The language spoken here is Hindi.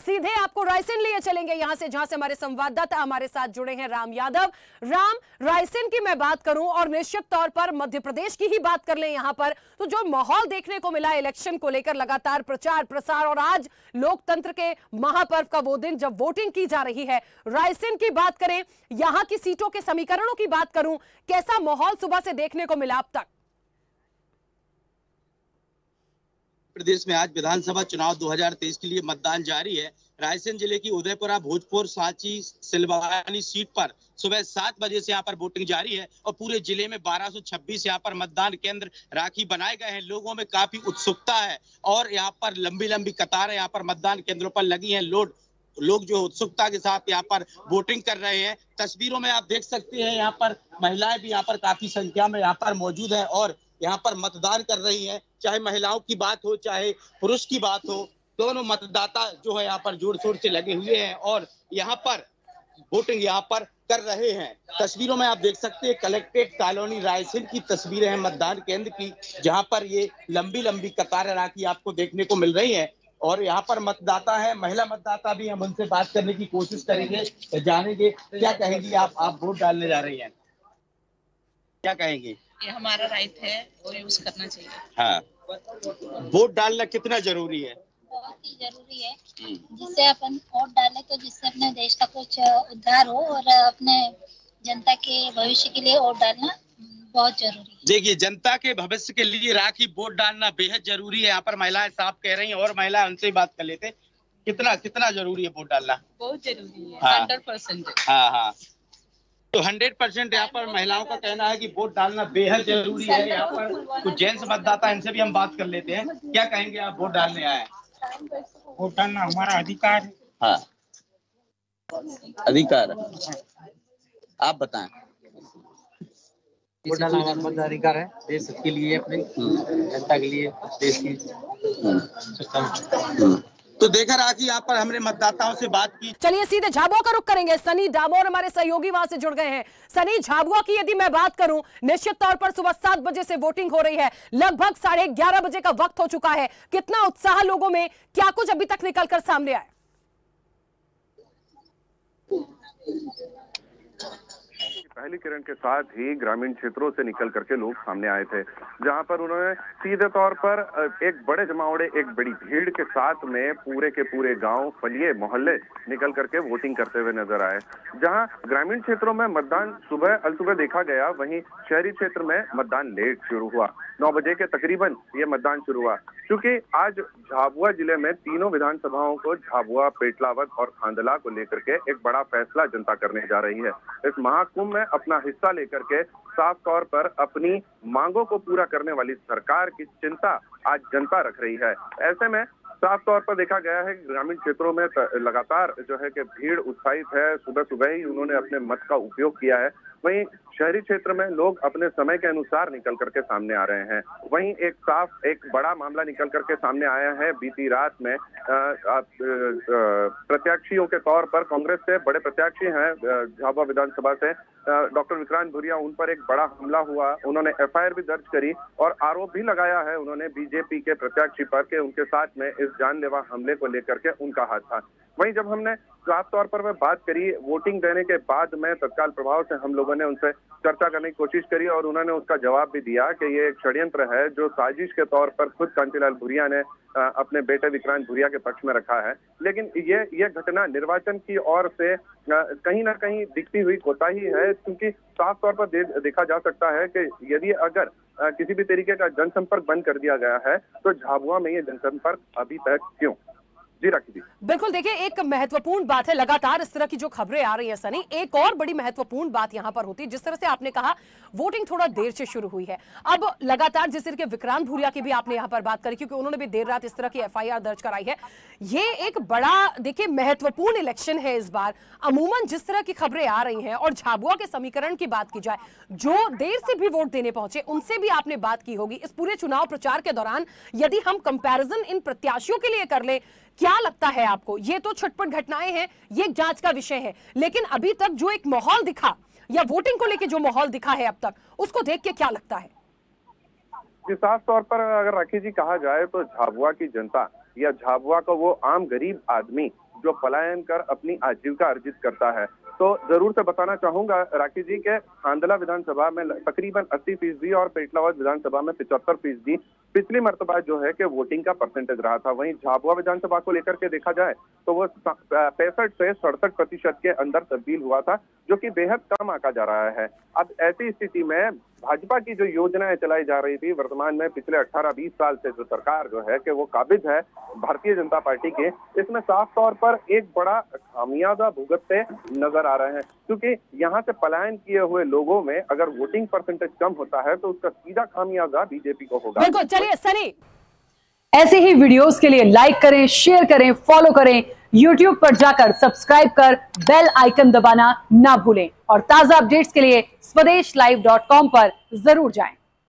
सीधे आपको रायसेन लिए चलेंगे यहां से, जहां से हमारे संवाददाता हमारे साथ जुड़े हैं राम यादव। राम, रायसेन की मैं बात करूं और निश्चित तौर पर मध्य प्रदेश की ही बात कर लें यहां पर, तो जो माहौल देखने को मिला इलेक्शन को लेकर, लगातार प्रचार प्रसार और आज लोकतंत्र के महापर्व का वो दिन जब वोटिंग की जा रही है, रायसेन की बात करें, यहां की सीटों के समीकरणों की बात करूं, कैसा माहौल सुबह से देखने को मिला अब तक? प्रदेश में आज विधानसभा चुनाव 2023 के लिए मतदान जारी है। रायसेन जिले की उदयपुरा, भोजपुर, सांची, सिलवानी सीट पर सुबह 7 बजे से यहाँ पर वोटिंग जारी है और पूरे जिले में 1226 यहाँ पर मतदान केंद्र राखी बनाए गए हैं। लोगों में काफी उत्सुकता है और यहाँ पर लंबी लंबी कतारें यहाँ पर मतदान केंद्रों पर लगी हैं। लोग जो उत्सुकता के साथ यहाँ पर वोटिंग कर रहे हैं। तस्वीरों में आप देख सकते हैं यहाँ पर महिलाएं भी यहाँ पर काफी संख्या में यहाँ पर मौजूद है और यहाँ पर मतदान कर रही हैं। चाहे महिलाओं की बात हो चाहे पुरुष की बात हो, दोनों मतदाता जो है यहाँ पर जोर शोर से लगे हुए हैं और यहाँ पर वोटिंग यहाँ पर कर रहे हैं। तस्वीरों में आप देख सकते हैं कलेक्ट्रेट कॉलोनी रायसेन की तस्वीरें हैं मतदान केंद्र की, जहाँ पर ये लंबी लंबी कतारें राखी आपको देखने को मिल रही हैं और यहाँ पर मतदाता है, महिला मतदाता भी, हम उनसे बात करने की कोशिश करेंगे, जानेंगे क्या कहेंगी। आप वोट डालने जा रही हैं, क्या कहेंगे? ये हमारा राइट है और यूज करना चाहिए। हाँ, वोट डालना कितना जरूरी है? बहुत ही जरूरी है, जिससे अपन वोट डालें तो जिससे अपने देश का कुछ उद्धार हो और अपने जनता के भविष्य के लिए वोट डालना बहुत जरूरी है। देखिए, जनता के भविष्य के लिए राखी वोट डालना बेहद जरूरी है। यहाँ पर महिलाएं साफ कह रही हैं और महिला उनसे ही बात कर लेते हैं। कितना जरूरी है वोट डालना? बहुत जरूरी है, हाँ, 100%। हाँ, तो 100% यहाँ पर महिलाओं का कहना है कि वोट डालना बेहद जरूरी है। यहाँ पर कुछ जेंट्स मतदाता, इनसे भी हम बात कर लेते हैं। क्या कहेंगे, आप वोट डालने आए? वोट डालना हमारा अधिकार है। हाँ, अधिकार। आप बताएं। वोट डालना हमारा अधिकार है, देश के लिए, अपने जनता के लिए, देश की। तो देखा रहा कि यहाँ पर हमने मतदाताओं से बात की। चलिए सीधे झाबुआ का रुख करेंगे। सनी डामोर हमारे सहयोगी वहां से जुड़ गए हैं। सनी, झाबुआ की यदि मैं बात करूं, निश्चित तौर पर सुबह 7 बजे से वोटिंग हो रही है, लगभग 11:30 बजे का वक्त हो चुका है। कितना उत्साह लोगों में, क्या कुछ अभी तक निकलकर सामने आया? पहली किरण के साथ ही ग्रामीण क्षेत्रों से निकल करके लोग सामने आए थे, जहां पर उन्होंने सीधे तौर पर एक बड़े जमावड़े, एक बड़ी भीड़ के साथ में पूरे के पूरे गांव, फलिए, मोहल्ले निकल करके वोटिंग करते हुए नजर आए। जहां ग्रामीण क्षेत्रों में मतदान अलसुबह देखा गया, वहीं शहरी क्षेत्र में मतदान लेट शुरू हुआ। 9 बजे के तकरीबन ये मतदान शुरू हुआ, क्योंकि आज झाबुआ जिले में तीनों विधानसभाओं को, झाबुआ, पेटलावद और खांडला को लेकर के एक बड़ा फैसला जनता करने जा रही है। इस महाकुंभ में अपना हिस्सा लेकर के साफ तौर पर अपनी मांगों को पूरा करने वाली सरकार की चिंता आज जनता रख रही है। ऐसे में साफ तौर पर देखा गया है कि ग्रामीण क्षेत्रों में लगातार जो है कि भीड़ उत्साहित है। सुबह सुबह ही उन्होंने अपने मत का उपयोग किया है। वहीं शहरी क्षेत्र में लोग अपने समय के अनुसार निकल करके सामने आ रहे हैं। वहीं एक बड़ा मामला निकल करके सामने आया है। बीती रात में प्रत्याशियों के तौर पर कांग्रेस से बड़े प्रत्याशी हैं झाबुआ विधानसभा से, डॉक्टर विक्रांत भूरिया, उन पर एक बड़ा हमला हुआ। उन्होंने FIR भी दर्ज करी और आरोप भी लगाया है उन्होंने बीजेपी के प्रत्याशी पर के उनके साथ में इस जानलेवा हमले को लेकर के उनका हाथ था। वहीं जब हमने साफ तौर पर वह बात करी वोटिंग देने के बाद में, तत्काल प्रभाव से हम लोगों ने उनसे चर्चा करने की कोशिश करी और उन्होंने उसका जवाब भी दिया कि ये एक षड्यंत्र है जो साजिश के तौर पर खुद कांतिलाल भूरिया ने अपने बेटे विक्रांत भूरिया के पक्ष में रखा है। लेकिन ये घटना निर्वाचन की ओर से कहीं ना कहीं दिखती हुई कोताही है, क्योंकि साफ तौर पर देखा जा सकता है कि यदि अगर किसी भी तरीके का जनसंपर्क बंद कर दिया गया है तो झाबुआ में ये जनसंपर्क अभी तक क्यों? जी राखी जी। बिल्कुल, देखिए एक महत्वपूर्ण बात है, लगातार इस तरह की जो खबरें आ रही है सनी, एक और बड़ी महत्वपूर्ण बात यहां पर होती है, जिस तरह से आपने कहा वोटिंग थोड़ा देर से शुरू हुई है। अब लगातार जिस तरह के विक्रांत भूरिया की भी आपने यहां पर बात करी, क्योंकि उन्होंने भी देर रात इस तरह की FIR दर्ज कराई है। ये एक बड़ा देखिए महत्वपूर्ण इलेक्शन है इस बार। अमूमन जिस तरह की खबरें आ रही हैं और झाबुआ के समीकरण की बात की जाए, जो देर से भी वोट देने पहुंचे उनसे भी आपने बात की होगी इस पूरे चुनाव प्रचार के दौरान। यदि हम कंपैरिजन इन प्रत्याशियों के लिए कर ले, क्या लगता है आपको? ये तो छटपट घटनाएं हैं, ये एक जांच का विषय है, लेकिन अभी तक जो एक माहौल दिखा या वोटिंग को लेकर जो माहौल दिखा है अब तक, उसको देख के क्या लगता है? साफ तौर पर अगर राखी जी कहा जाए तो झाबुआ की जनता या झाबुआ का वो आम गरीब आदमी जो पलायन कर अपनी आजीविका अर्जित करता है। तो जरूर से बताना चाहूंगा राखी जी के हांदला विधानसभा में तकरीबन 80% और पेटलावद विधानसभा में 75% पिछली मर्तबा जो है कि वोटिंग का परसेंटेज रहा था। वहीं झाबुआ विधानसभा को लेकर के देखा जाए तो वो 65 से 67% के अंदर तब्दील हुआ था, जो कि बेहद कम आंका जा रहा है। अब ऐसी स्थिति में भाजपा की जो योजनाएं चलाई जा रही थी वर्तमान में पिछले 18-20 साल से जो सरकार जो है कि वो काबिज है भारतीय जनता पार्टी के, इसमें साफ तौर पर एक बड़ा खामियाजा भुगतते नजर आ रहे हैं, क्योंकि यहाँ से पलायन किए हुए लोगों में अगर वोटिंग परसेंटेज कम होता है तो उसका सीधा खामियाजा बीजेपी को होगा। बिल्कुल। चलिए सनी, ऐसे ही वीडियोस के लिए लाइक करें, शेयर करें, फॉलो करें, YouTube पर जाकर सब्सक्राइब कर बेल आइकन दबाना ना भूलें और ताजा अपडेट्स के लिए स्वदेशलाइव.com पर जरूर जाएं।